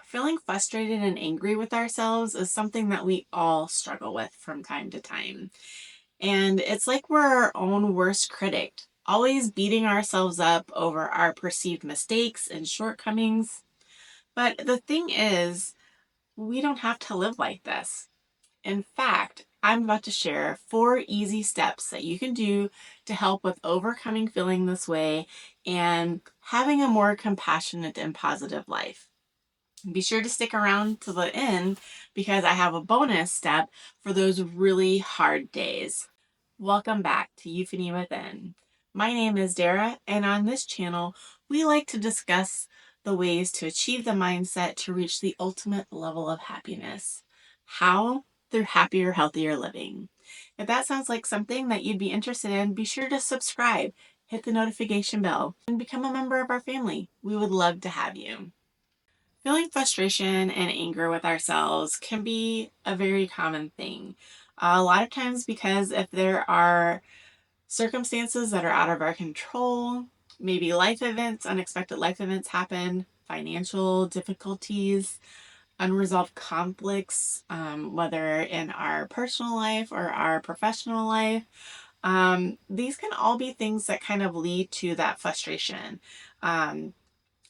Feeling frustrated and angry with ourselves is something that we all struggle with from time to time. And it's like we're our own worst critic, always beating ourselves up over our perceived mistakes and shortcomings. But the thing is, we don't have to live like this. In fact, I'm about to share 4 easy steps that you can do to help with overcoming feeling this way and having a more compassionate and positive life. Be sure to stick around to the end because I have a bonus step for those really hard days. Welcome back to Euphony Within. My name is Dara, and on this channel, we like to discuss the ways to achieve the mindset to reach the ultimate level of happiness. How? Through happier, healthier living. If that sounds like something that you'd be interested in, be sure to subscribe, hit the notification bell, and become a member of our family. We would love to have you. Feeling frustration and anger with ourselves can be a very common thing. A lot of times, because if there are circumstances that are out of our control, maybe life events, unexpected life events happen, financial difficulties, unresolved conflicts, whether in our personal life or our professional life, these can all be things that kind of lead to that frustration.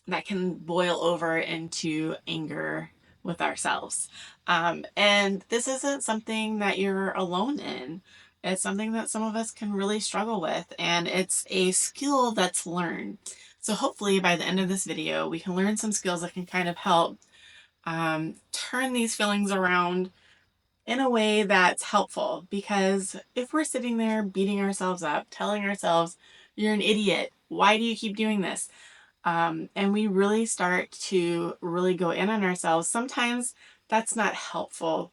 That can boil over into anger with ourselves. And this isn't something that you're alone in. It's something that some of us can really struggle with, and it's a skill that's learned. So hopefully by the end of this video, we can learn some skills that can kind of help turn these feelings around in a way that's helpful. Because if we're sitting there beating ourselves up, telling ourselves, you're an idiot, why do you keep doing this? And we really start to really go in on ourselves. Sometimes that's not helpful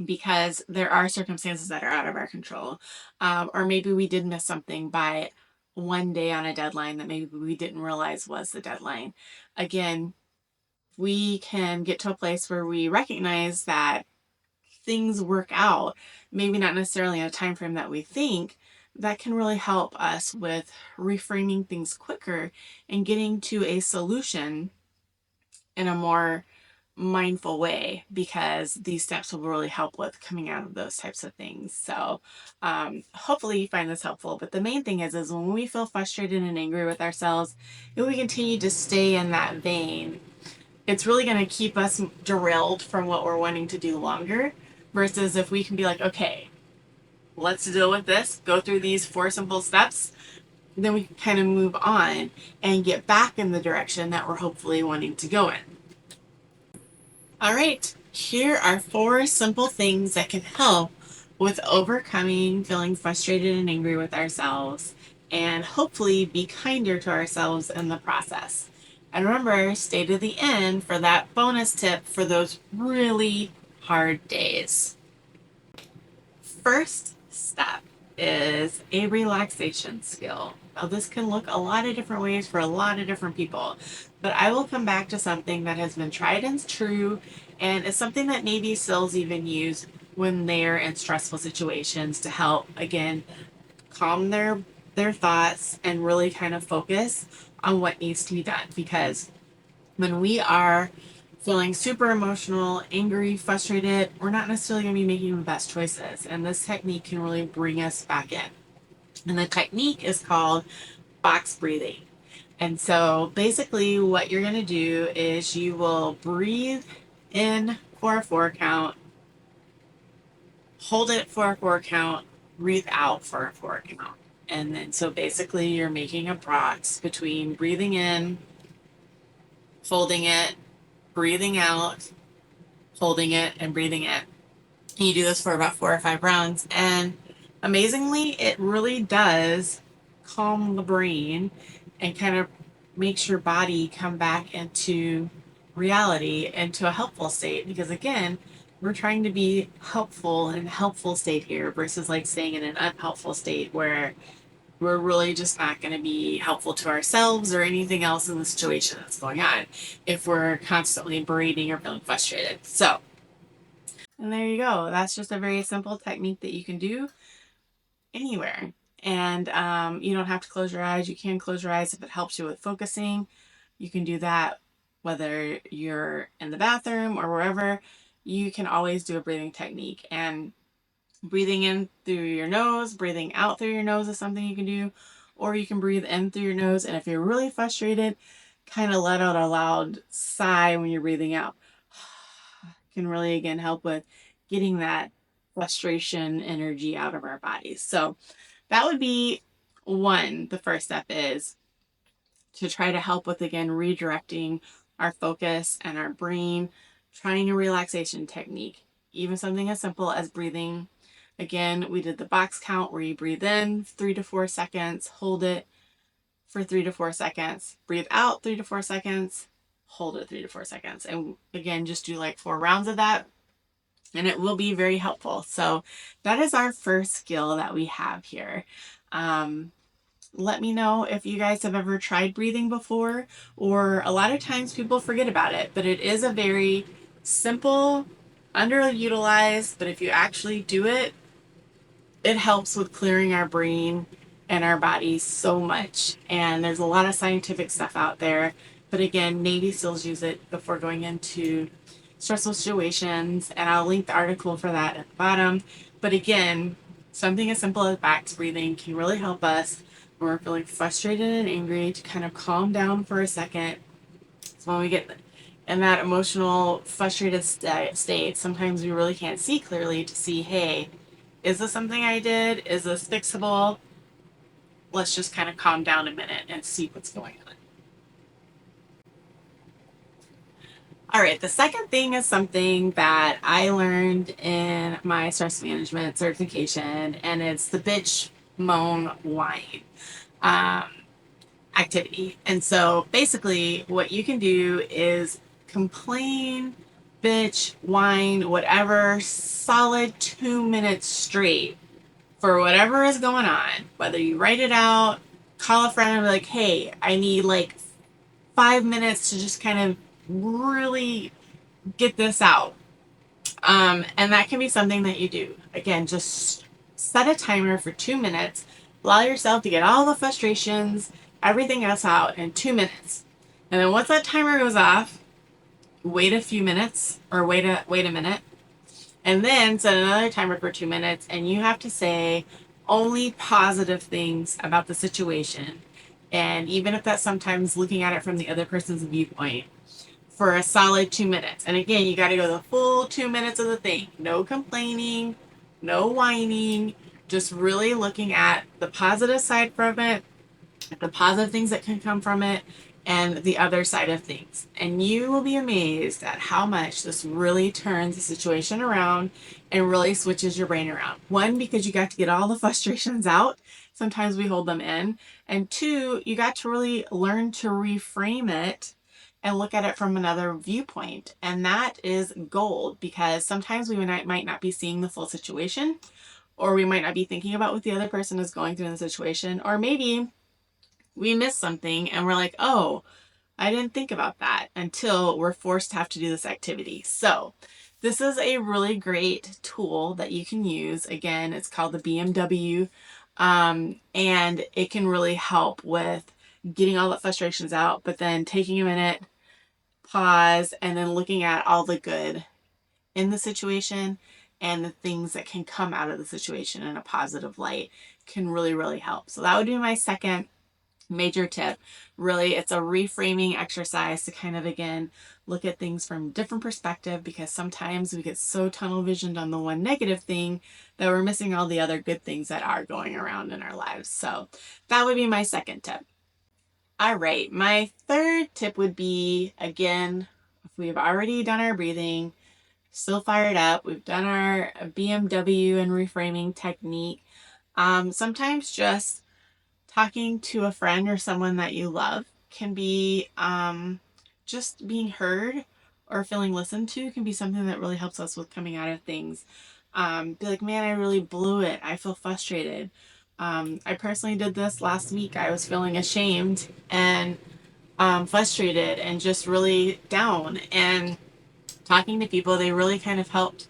because there are circumstances that are out of our control. Or maybe we did miss something by one day on a deadline that maybe we didn't realize was the deadline. Again, we can get to a place where we recognize that things work out, maybe not necessarily in a time frame that we think, that can really help us with reframing things quicker and getting to a solution in a more mindful way, because these steps will really help with coming out of those types of things. So hopefully you find this helpful. But the main thing is when we feel frustrated and angry with ourselves, if we continue to stay in that vein, it's really going to keep us derailed from what we're wanting to do longer, versus if we can be like, okay, let's deal with this, go through these 4 simple steps, then we can kind of move on and get back in the direction that we're hopefully wanting to go in. All right, here are 4 simple things that can help with overcoming feeling frustrated and angry with ourselves, and hopefully be kinder to ourselves in the process. And remember, stay to the end for that bonus tip for those really hard days. First step is a relaxation skill. Now, this can look a lot of different ways for a lot of different people, but I will come back to something that has been tried and true, and is something that Navy SEALs even use when they're in stressful situations to help, again, calm their thoughts and really kind of focus on what needs to be done. Because when we are feeling super emotional, angry, frustrated, we're not necessarily going to be making the best choices. And this technique can really bring us back in. And the technique is called box breathing. And so basically what you're going to do is you will breathe in for a 4 count, hold it for a 4 count, breathe out for a 4 count. And then so basically you're making a box between breathing in, holding it, breathing out, holding it, and breathing in. And you do this for about 4 or 5 rounds. And amazingly, it really does calm the brain and kind of makes your body come back into reality, into a helpful state. Because again, we're trying to be helpful in a helpful state here versus like staying in an unhelpful state where we're really just not going to be helpful to ourselves or anything else in the situation that's going on if we're constantly berating or feeling frustrated. So, and there you go. That's just a very simple technique that you can do anywhere. And you don't have to close your eyes. You can close your eyes if it helps you with focusing. You can do that whether you're in the bathroom or wherever, you can always do a breathing technique. And breathing in through your nose, breathing out through your nose is something you can do, or you can breathe in through your nose. And if you're really frustrated, kind of let out a loud sigh when you're breathing out. Can really, again, help with getting that frustration energy out of our bodies. So that would be one. The first step is to try to help with, again, redirecting our focus and our brain, trying a relaxation technique, even something as simple as breathing. Again, we did the box count where you breathe in 3 to 4 seconds, hold it for 3 to 4 seconds, breathe out 3 to 4 seconds, hold it 3 to 4 seconds. And again, just do like 4 rounds of that, and it will be very helpful. So that is our first skill that we have here. Let me know if you guys have ever tried breathing before, or a lot of times people forget about it, but it is a very simple, underutilized, but if you actually do it, it helps with clearing our brain and our bodies so much. And there's a lot of scientific stuff out there. But again, Navy SEALs use it before going into stressful situations. And I'll link the article for that at the bottom. But again, something as simple as box breathing can really help us when we're feeling frustrated and angry to kind of calm down for a second. So when we get in that emotional, frustrated state, sometimes we really can't see clearly to see, hey, is this something I did? Is this fixable? Let's just kind of calm down a minute and see what's going on. All right, the second thing is something that I learned in my stress management certification, and it's the bitch, moan, whine um, activity. And so basically, what you can do is complain, bitch, whine, whatever, solid 2 minutes straight for whatever is going on, whether you write it out, call a friend and be like, hey, I need like 5 minutes to just kind of really get this out. And that can be something that you do. Again, just set a timer for 2 minutes, allow yourself to get all the frustrations, everything else out in 2 minutes. And then once that timer goes off, wait a few minutes or wait a minute, and then set another timer for 2 minutes, and you have to say only positive things about the situation. And even if that's sometimes looking at it from the other person's viewpoint, for a solid 2 minutes. And again, you got to go the full 2 minutes of the thing. No complaining, no whining, just really looking at the positive side from it, the positive things that can come from it, and the other side of things. And you will be amazed at how much this really turns the situation around and really switches your brain around. One, because you got to get all the frustrations out. Sometimes we hold them in. And two, you got to really learn to reframe it and look at it from another viewpoint. And that is gold, because sometimes we might not be seeing the full situation, or we might not be thinking about what the other person is going through in the situation, or maybe we miss something and we're like, oh, I didn't think about that, until we're forced to have to do this activity. So this is a really great tool that you can use. Again, it's called the BMW, and it can really help with getting all the frustrations out, but then taking a minute, pause, and then looking at all the good in the situation and the things that can come out of the situation in a positive light can really, really help. So that would be my second major tip. Really, it's a reframing exercise to kind of, again, look at things from a different perspective, because sometimes we get so tunnel visioned on the one negative thing that we're missing all the other good things that are going around in our lives. So that would be my second tip. All right, my third tip would be, again, if we've already done our breathing, still fired up, we've done our BMW and reframing technique, sometimes just talking to a friend or someone that you love can be, just being heard or feeling listened to can be something that really helps us with coming out of things. Be like, man, I really blew it. I feel frustrated. I personally did this last week. I was feeling ashamed and frustrated and just really down. And talking to people, they really kind of helped.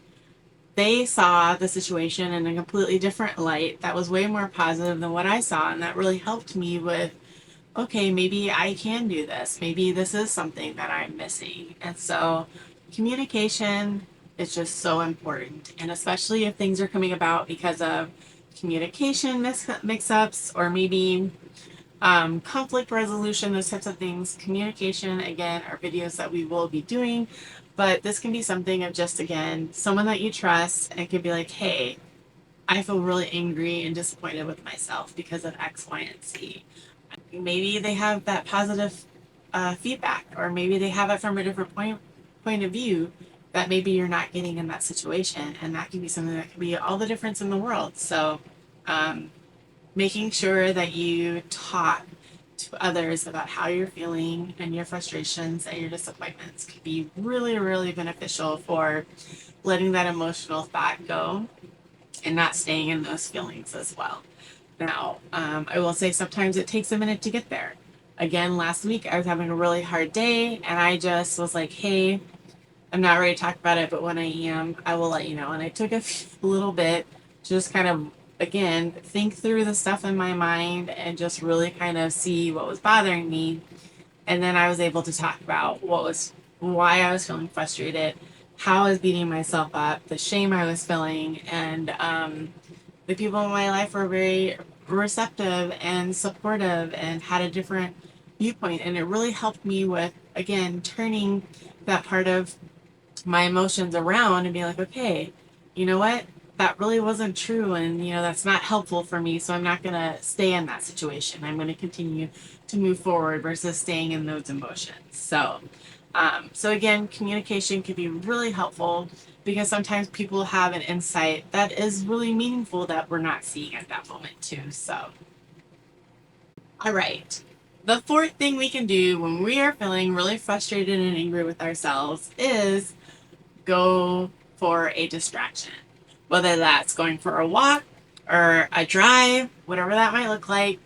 They saw the situation in a completely different light that was way more positive than what I saw. And that really helped me with okay, maybe I can do this. Maybe this is something that I'm missing. And so communication is just so important. And especially if things are coming about because of communication mix ups or maybe conflict resolution, those types of things. Communication, again, are videos that we will be doing. But this can be something of just, again, someone that you trust and it could be like, hey, I feel really angry and disappointed with myself because of X, Y, and Z. Maybe they have that positive feedback, or maybe they have it from a different point of view that maybe you're not getting in that situation, and that can be something that can be all the difference in the world. So, um, making sure that you talk to others about how you're feeling and your frustrations and your disappointments can be really, really beneficial for letting that emotional thought go and not staying in those feelings as well. Now, I will say sometimes it takes a minute to get there. Again, last week I was having a really hard day and I just was like, hey, I'm not ready to talk about it, but when I am, I will let you know. And I took a little bit to just kind of, again, think through the stuff in my mind and just really kind of see what was bothering me. And then I was able to talk about why I was feeling frustrated, how I was beating myself up, the shame I was feeling, and the people in my life were very receptive and supportive and had a different viewpoint. And it really helped me with, again, turning that part of my emotions around and be like, okay, you know what? That really wasn't true. And, that's not helpful for me. So I'm not going to stay in that situation. I'm going to continue to move forward versus staying in those emotions. So again, communication can be really helpful because sometimes people have an insight that is really meaningful that we're not seeing at that moment, too. So, all right. The fourth thing we can do when we are feeling really frustrated and angry with ourselves is go for a distraction. Whether that's going for a walk or a drive, whatever that might look like,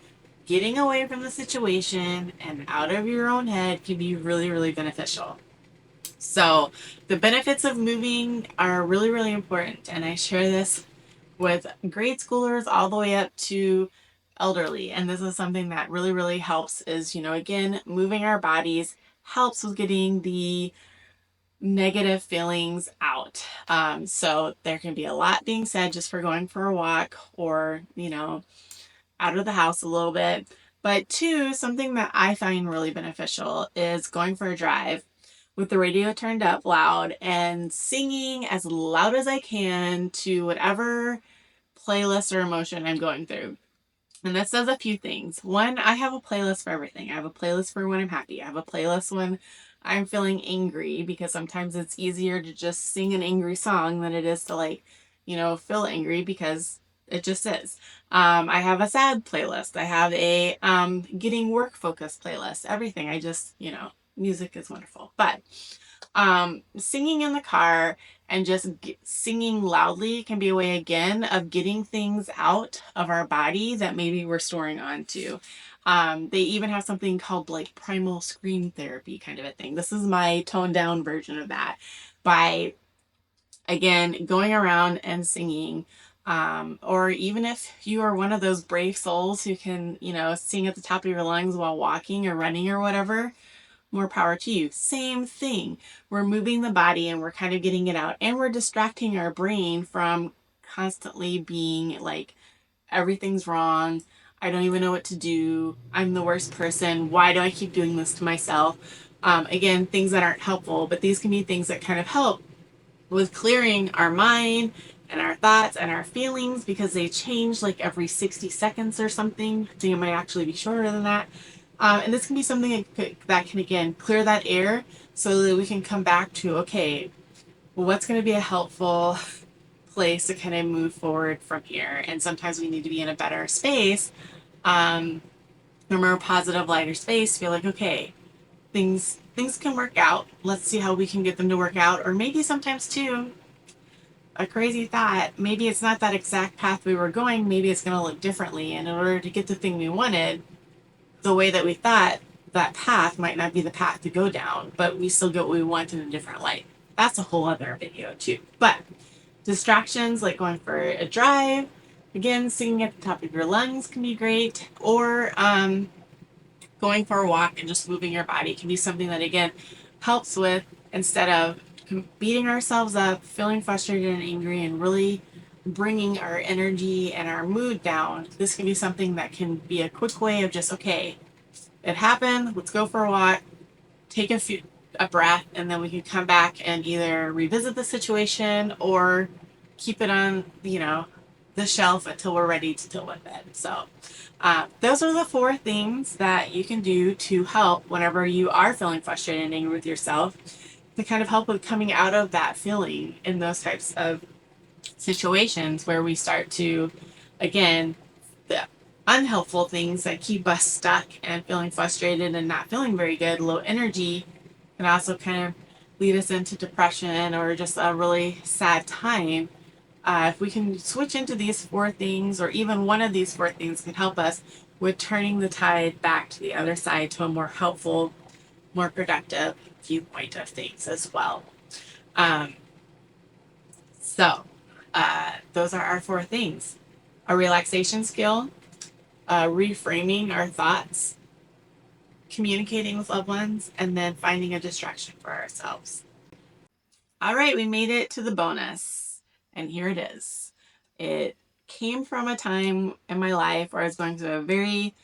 getting away from the situation and out of your own head can be really, really beneficial. So, the benefits of moving are really, really important. And I share this with grade schoolers all the way up to elderly. And this is something that really, really helps is, again, moving our bodies helps with getting the negative feelings out. So there can be a lot being said just for going for a walk or, out of the house a little bit. But two, something that I find really beneficial is going for a drive with the radio turned up loud and singing as loud as I can to whatever playlist or emotion I'm going through. And this does a few things. One, I have a playlist for everything. I have a playlist for when I'm happy. I have a playlist when I'm feeling angry because sometimes it's easier to just sing an angry song than it is to feel angry because it just is. I have a sad playlist. I have a getting work focused playlist. Everything. Music is wonderful. But singing in the car and just singing loudly can be a way again of getting things out of our body that maybe we're storing onto. They even have something called like primal scream therapy kind of a thing. This is my toned down version of that by again going around and singing. Or even if you are one of those brave souls who can, sing at the top of your lungs while walking or running or whatever, more power to you. Same thing. We're moving the body and we're kind of getting it out and we're distracting our brain from constantly being like, everything's wrong. I don't even know what to do. I'm the worst person. Why do I keep doing this to myself? Again, things that aren't helpful, but these can be things that kind of help with clearing our mind and our thoughts and our feelings because they change like every 60 seconds or something. I think it might actually be shorter than that. And this can be something that can, again, clear that air so that we can come back to, okay, well, what's going to be a helpful place to kind of move forward from here? And sometimes we need to be in a better space, a more positive, lighter space, feel like, okay, things can work out. Let's see how we can get them to work out. Or maybe sometimes too, a crazy thought, maybe it's not that exact path we were going, maybe it's going to look differently. And in order to get the thing we wanted, the way that we thought that path might not be the path to go down, but we still get what we want in a different light. That's a whole other video too. But distractions like going for a drive, again, singing at the top of your lungs can be great, or going for a walk and just moving your body can be something that, again, helps with, instead of beating ourselves up, feeling frustrated and angry, and really bringing our energy and our mood down. This can be something that can be a quick way of just, okay, it happened, let's go for a walk, take a breath, and then we can come back and either revisit the situation or keep it on, the shelf until we're ready to deal with it. So those are the 4 things that you can do to help whenever you are feeling frustrated and angry with yourself, to kind of help with coming out of that feeling in those types of situations where we start to, again, the unhelpful things that keep us stuck and feeling frustrated and not feeling very good, low energy, can also kind of lead us into depression or just a really sad time. If we can switch into these 4 things, or even one of these 4 things can help us with turning the tide back to the other side, to a more helpful, more productive viewpoint of things as well. Um, so, those are our 4 things: a relaxation skill, reframing our thoughts, communicating with loved ones, and then finding a distraction for ourselves. All right, we made it to the bonus, and here it is. It came from a time in my life where I was going through a very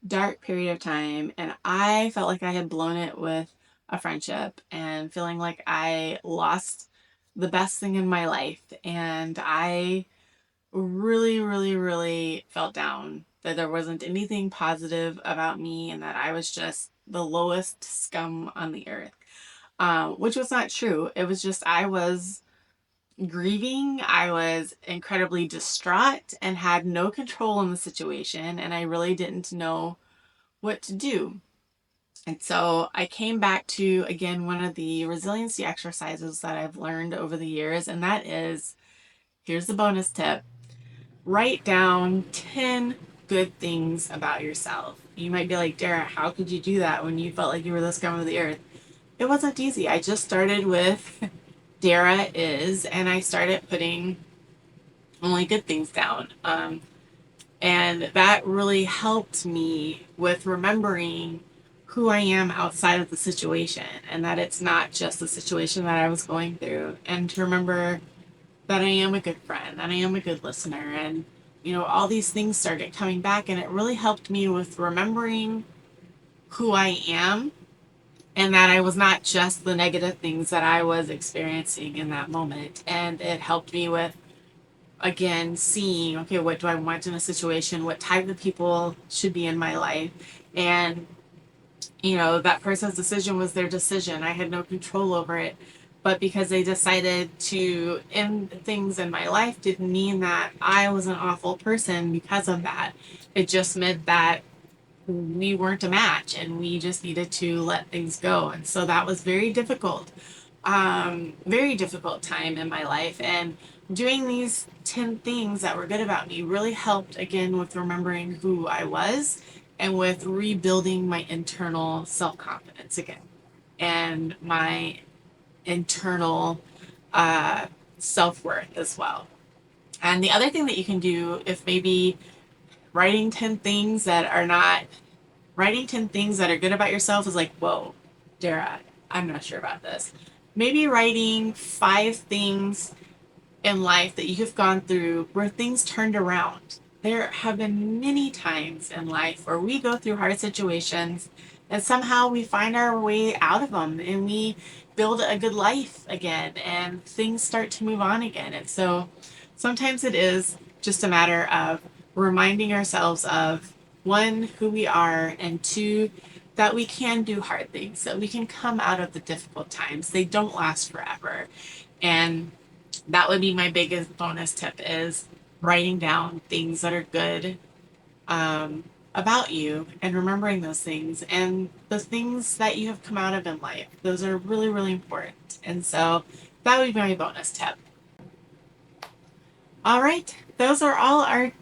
dark period of time, and I felt like I had blown it with a friendship, and feeling like I lost the best thing in my life. And I really, really, really felt down that there wasn't anything positive about me, and that I was just the lowest scum on the earth. Which was not true. It was just I was grieving. I was incredibly distraught and had no control in the situation, and I really didn't know what to do. And so I came back to, again, one of the resiliency exercises that I've learned over the years, and that is, here's the bonus tip: write down 10 good things about yourself. You might be like, Dara, how could you do that when you felt like you were the scum of the earth? It wasn't easy. I just started with Dara is, and I started putting only good things down. And that really helped me with remembering who I am outside of the situation, and that it's not just the situation that I was going through, and to remember that I am a good friend, that I am a good listener, and all these things started coming back, and it really helped me with remembering who I am, and that I was not just the negative things that I was experiencing in that moment. And it helped me with, again, seeing, okay, what do I want in a situation? What type of people should be in my life? And, that person's decision was their decision. I had no control over it. But because they decided to end things in my life didn't mean that I was an awful person because of that. It just meant that we weren't a match, and we just needed to let things go. And so that was very difficult time in my life. And doing these 10 things that were good about me really helped, again, with remembering who I was, and with rebuilding my internal self-confidence again, and my internal uh, self-worth as well. And the other thing that you can do, if maybe writing 10 things that are not writing 10 things that are good about yourself is like, whoa, Dara, I'm not sure about this. Maybe writing 5 things in life that you have gone through where things turned around. There have been many times in life where we go through hard situations, and somehow we find our way out of them, and we build a good life again, and things start to move on again. And so sometimes it is just a matter of reminding ourselves of, one, who we are, and two, that we can do hard things, that we can come out of the difficult times. They don't last forever. And that would be my biggest bonus tip, is writing down things that are good about you, and remembering those things, and the things that you have come out of in life. Those are really, really important. And so that would be my bonus tip. All right, those are all our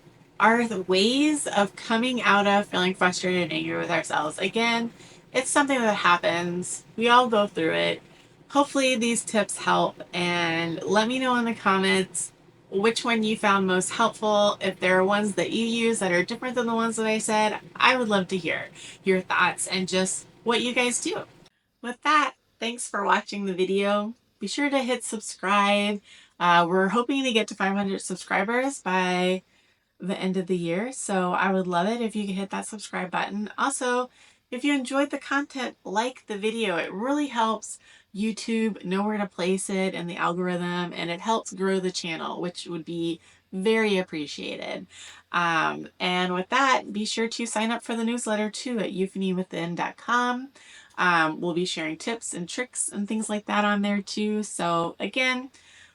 the ways of coming out of feeling frustrated and angry with ourselves. Again, it's something that happens. We all go through it. Hopefully these tips help, and let me know in the comments which one you found most helpful. If there are ones that you use that are different than the ones that I said, I would love to hear your thoughts and just what you guys do. With that, thanks for watching the video. Be sure to hit subscribe. We're hoping to get to 500 subscribers by the end of the year, so I would love it if you could hit that subscribe button. Also, if you enjoyed the content, like the video. It really helps YouTube know where to place it in the algorithm, and it helps grow the channel, which would be very appreciated. And with that, be sure to sign up for the newsletter too at euphanywithin.com. We'll be sharing tips and tricks and things like that on there too. So again,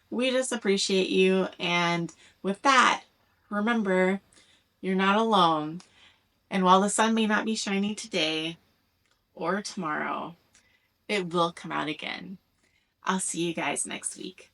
we just appreciate you. And with that, remember, you're not alone. And while the sun may not be shining today or tomorrow, it will come out again. I'll see you guys next week.